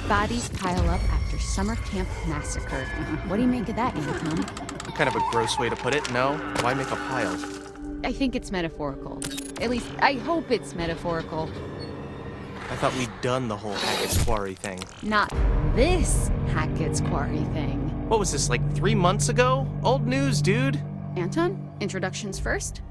Bodies pile up after summer camp massacre. What do you make of that, Anton? Kind of a gross way to put it, no? Why make a pile? I think it's metaphorical. At least, I hope it's metaphorical. I thought we'd done the whole Hackett's Quarry thing. Not this Hackett's Quarry thing. What was this, like 3 months ago? Old news, dude. Anton, introductions first.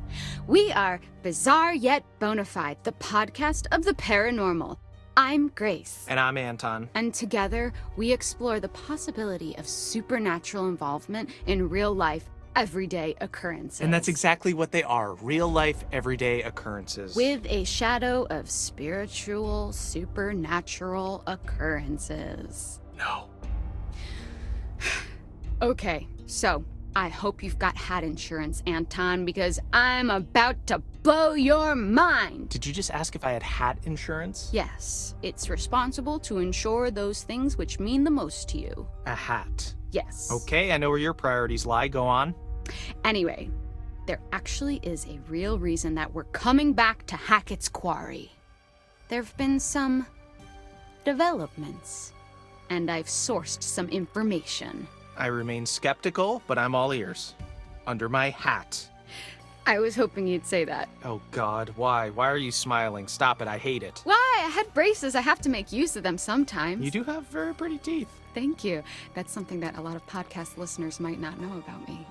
We are Bizarre Yet Bonafide, the podcast of the paranormal. I'm Grace. And I'm Anton. And together, we explore the possibility of supernatural involvement in real-life, everyday occurrences. And that's exactly what they are, real-life, everyday occurrences. With a shadow of spiritual, supernatural occurrences. No. Okay, so I hope you've got hat insurance, Anton, because I'm about to blow your mind. Did you just ask if I had hat insurance? Yes, it's responsible to insure those things which mean the most to you. A hat. Yes. Okay, I know where your priorities lie. Go on. Anyway, there actually is a real reason that we're coming back to Hackett's Quarry. There've been some developments, and I've sourced some information. I remain skeptical, but I'm all ears. Under my hat. I was hoping you'd say that. Oh God, why? Why are you smiling? Stop it, I hate it. Why? I had braces. I have to make use of them sometimes. You do have very pretty teeth. Thank you. That's something that a lot of podcast listeners might not know about me.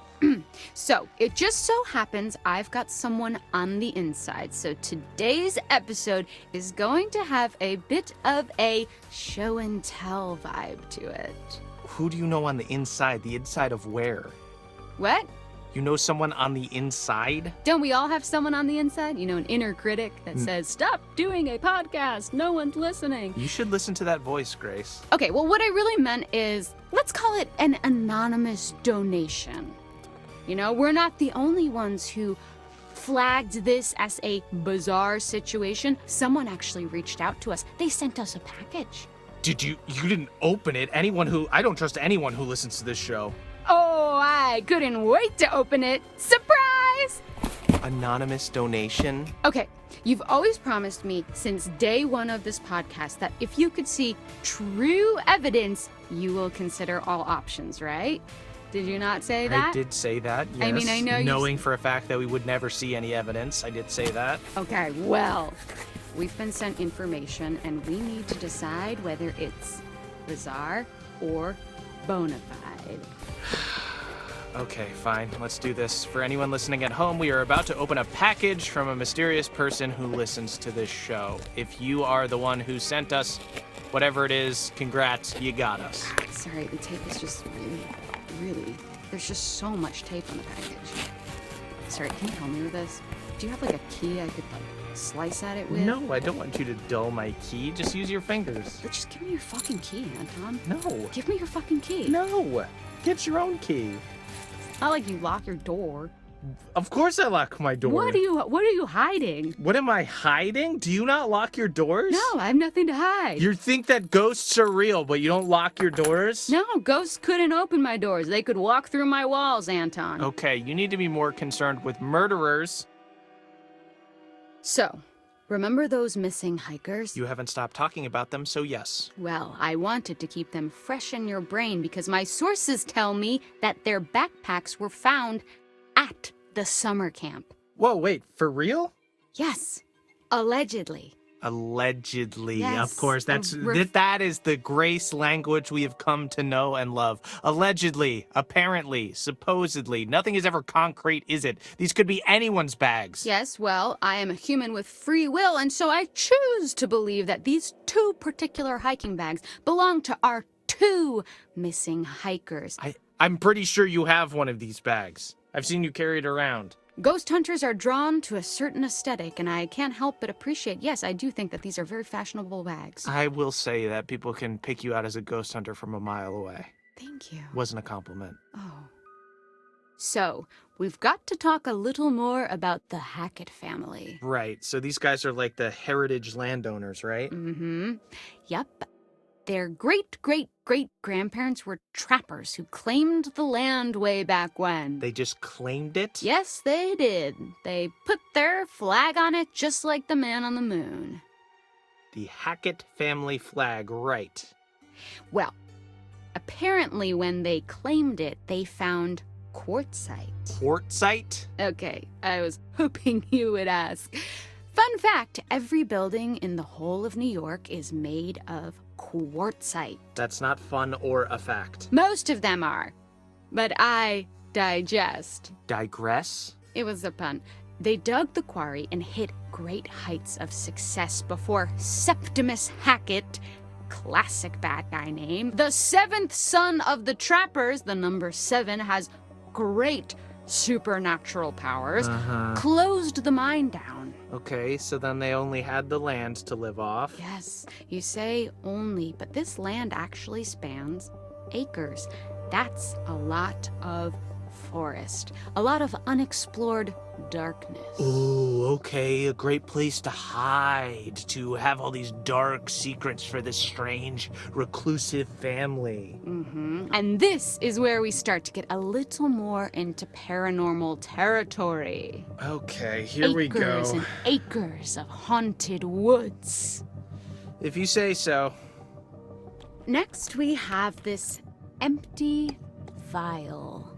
So, it just so happens I've got someone on the inside. So today's episode is going to have a bit of a show and tell vibe to it. Who do you know on the inside? The inside of where? What? You know someone on the inside? Don't we all have someone on the inside? You know, an inner critic that says, stop doing a podcast, no one's listening. You should listen to that voice, Grace. Okay, well, what I really meant is, let's call it an anonymous donation. You know, we're not the only ones who flagged this as a bizarre situation. Someone actually reached out to us. They sent us a package. You didn't open it. I don't trust anyone who listens to this show. Oh, I couldn't wait to open it. Surprise! Anonymous donation? Okay, you've always promised me since day one of this podcast that if you could see true evidence, you will consider all options, right? Did you not say that? I did say that, yes. I mean, I know knowing for a fact that we would never see any evidence, I did say that. Okay, well, we've been sent information and we need to decide whether it's bizarre or bona fide. Okay, fine. Let's do this. For anyone listening at home, we are about to open a package from a mysterious person who listens to this show. If you are the one who sent us whatever it is, congrats, you got us. Sorry, the tape is just really, there's just so much tape on the package. Sorry, can you help me with this? Do you have like a key I could like slice at it with? No, I don't want you to dull my key. Just use your fingers. But just give me your fucking key, Anton. No. Give me your fucking key. No. Get your own key. It's not like you lock your door. Of course I lock my door. What are you hiding? What am I hiding? Do you not lock your doors? No, I have nothing to hide. You think that ghosts are real, but you don't lock your doors? No, ghosts couldn't open my doors. They could walk through my walls, Anton. Okay, you need to be more concerned with murderers. So, remember those missing hikers? You haven't stopped talking about them, so yes. Well, I wanted to keep them fresh in your brain because my sources tell me that their backpacks were found at the summer camp. Whoa, wait, for real? Yes, allegedly. Allegedly, Yes, of course. That is the Grace language we have come to know and love. Allegedly, apparently, supposedly. Nothing is ever concrete, is it? These could be anyone's bags. Yes, well, I am a human with free will, and so I choose to believe that these two particular hiking bags belong to our two missing hikers. I'm pretty sure you have one of these bags. I've seen you carry it around. Ghost hunters are drawn to a certain aesthetic, and I can't help but appreciate, yes, I do think that these are very fashionable bags. I will say that people can pick you out as a ghost hunter from a mile away. Thank you. Wasn't a compliment. Oh. So, we've got to talk a little more about the Hackett family. Right, so these guys are like the heritage landowners, right? Mm-hmm. Yep. Their great-great-great-grandparents were trappers who claimed the land way back when. They just claimed it? Yes, they did. They put their flag on it just like the man on the moon. The Hackett family flag, right. Well, apparently when they claimed it, they found quartzite. Quartzite? Okay, I was hoping you would ask. Fun fact, every building in the whole of New York is made of quartzite. That's not fun or a fact. Most of them are. But I digest. Digress? It was a pun. They dug the quarry and hit great heights of success before Septimus Hackett, classic bad guy name, the seventh son of the trappers, the number 7, has great supernatural powers, closed the mine down. Okay, so then they only had the land to live off. Yes, you say only, but this land actually spans acres. That's a lot of forest, a lot of unexplored darkness. Ooh, okay, a great place to hide, to have all these dark secrets for this strange, reclusive family. And this is where we start to get a little more into paranormal territory. Okay, here we go. Acres and acres of haunted woods. If you say so. Next, we have this empty vial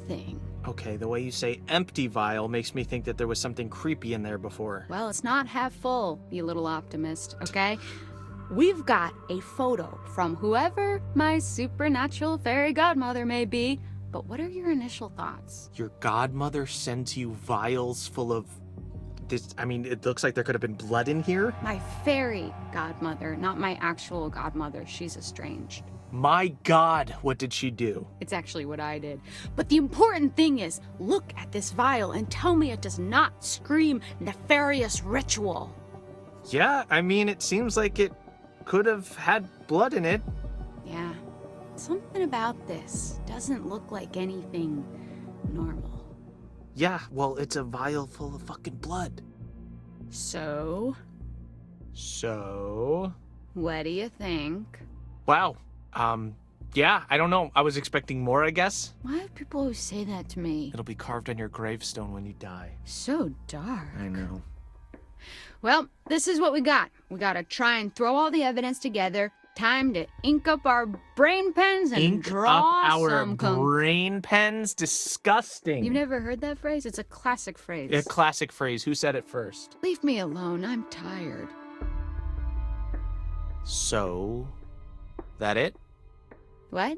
thing. Okay, the way you say empty vial makes me think that there was something creepy in there before. Well, it's not half full, you little optimist, okay? We've got a photo from whoever my supernatural fairy godmother may be, but what are your initial thoughts? Your godmother sends you vials full of this. I mean, it looks like there could have been blood in here. My fairy godmother, not my actual godmother. She's estranged. My God, what did she do? It's actually what I did. But the important thing is, look at this vial and tell me it does not scream nefarious ritual. Yeah, I mean, it seems like it could have had blood in it. Yeah, something about this doesn't look like anything normal. Yeah, well, it's a vial full of fucking blood. So, what do you think? Wow. Yeah, I don't know. I was expecting more, I guess. Why do people always say that to me? It'll be carved on your gravestone when you die. So dark. I know. Well, this is what we got. We gotta try and throw all the evidence together. Time to ink up our brain pens and Ink draw up our some brain pens? Disgusting. You've never heard that phrase? It's a classic phrase. A classic phrase. Who said it first? Leave me alone. I'm tired. So, that it? What?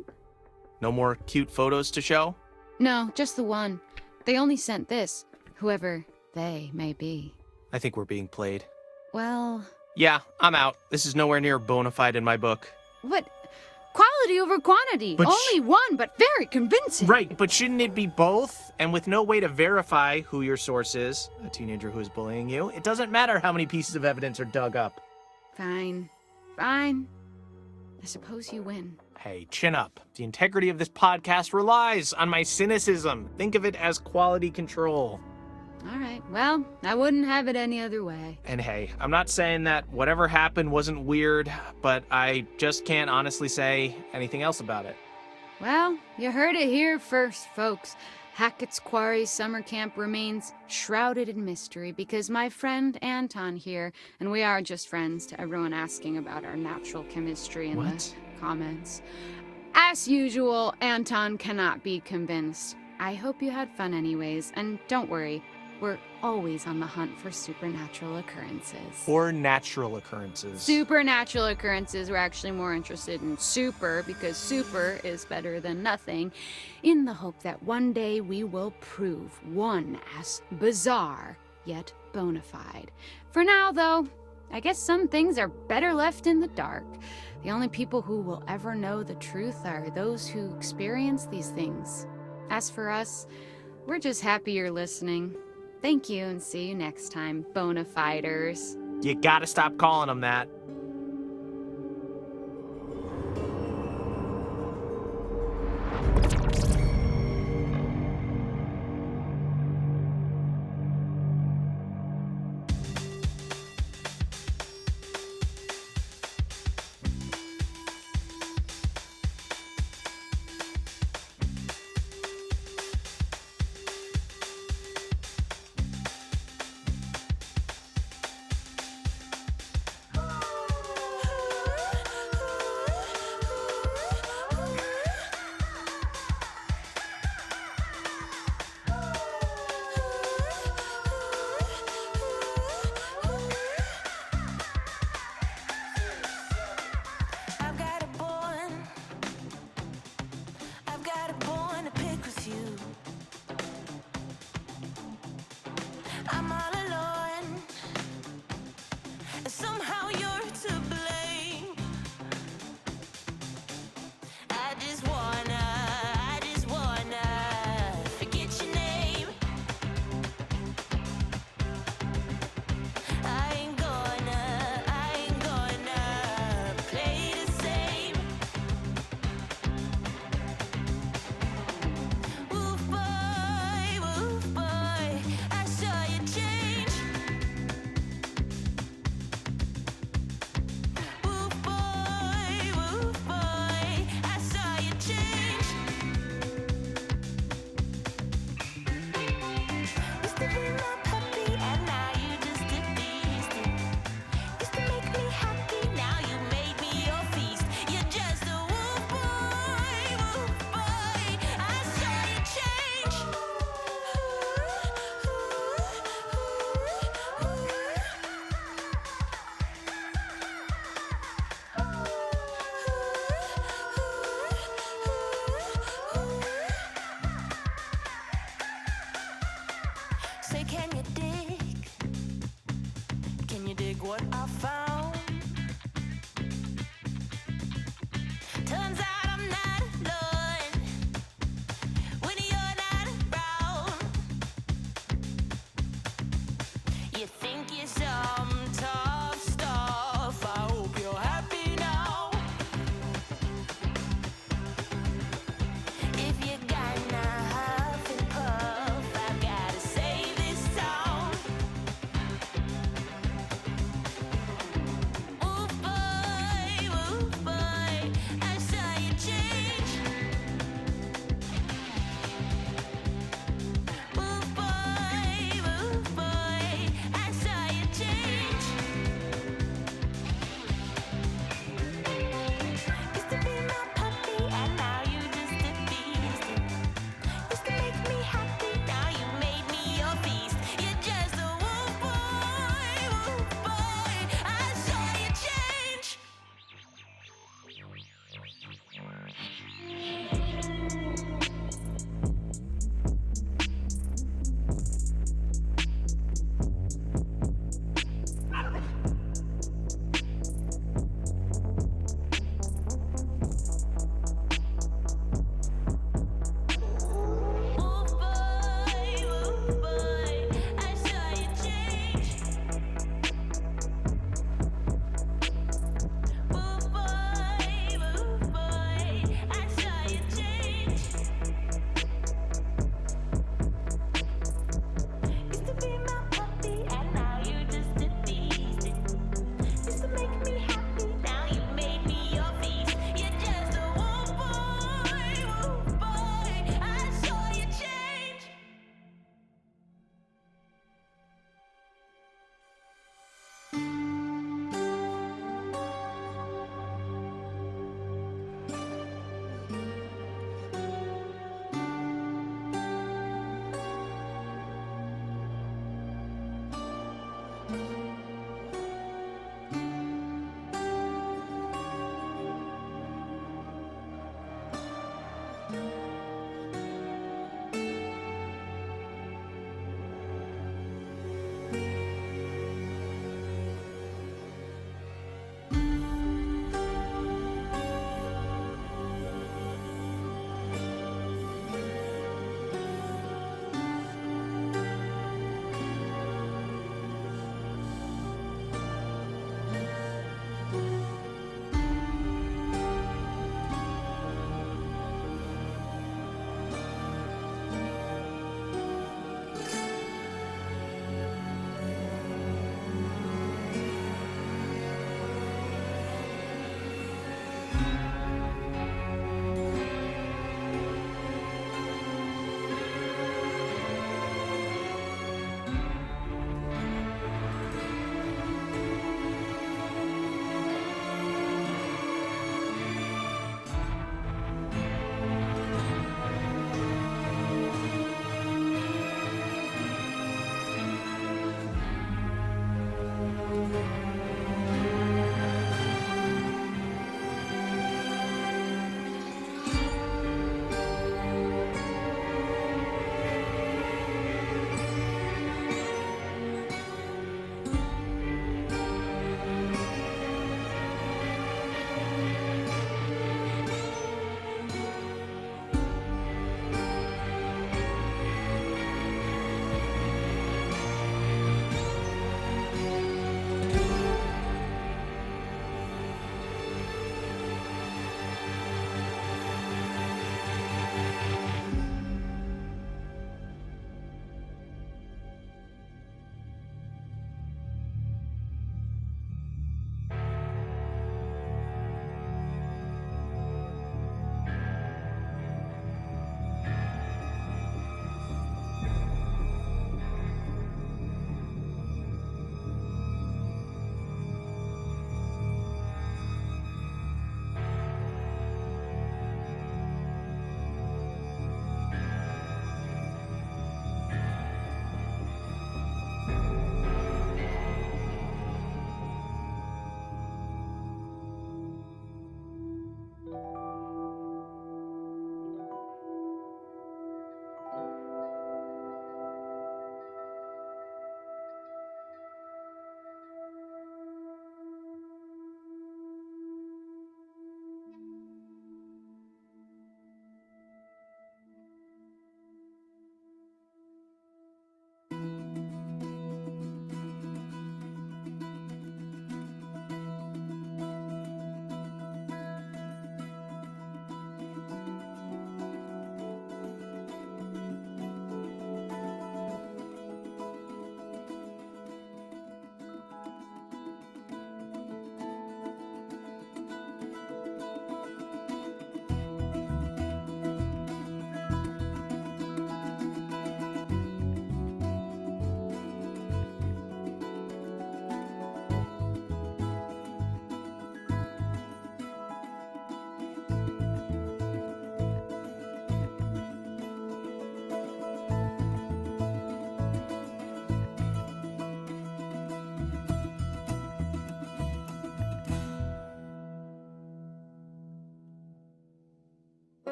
No more cute photos to show? No, just the one. They only sent this. Whoever they may be. I think we're being played. Well... Yeah, I'm out. This is nowhere near bona fide in my book. What? Quality over quantity. But only one, but very convincing. Right, but shouldn't it be both? And with no way to verify who your source is, a teenager who is bullying you, it doesn't matter how many pieces of evidence are dug up. Fine. Fine. I suppose you win. Hey, chin up. The integrity of this podcast relies on my cynicism. Think of it as quality control. All right. Well, I wouldn't have it any other way. And hey, I'm not saying that whatever happened wasn't weird, but I just can't honestly say anything else about it. Well, you heard it here first, folks. Hackett's Quarry summer camp remains shrouded in mystery because my friend Anton here, and we are just friends to everyone asking about our natural chemistry in the comments. As usual, Anton cannot be convinced. I hope you had fun anyways, and don't worry, we're always on the hunt for supernatural occurrences. Or natural occurrences. Supernatural occurrences. We're actually more interested in super because super is better than nothing, in the hope that one day we will prove one as bizarre yet bona fide. For now, though, I guess some things are better left in the dark. The only people who will ever know the truth are those who experience these things. As for us, We're just happy you're listening. Thank you, and see you next time, Bonafiders. You gotta stop calling them that. Say, can you dig? Can you dig what I found? Turns out I'm not alone when you're not around. You think you're some tough stuff. I hope you're happy now. If you're gonna huff and puff, I've gotta say this song.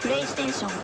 プレイステーション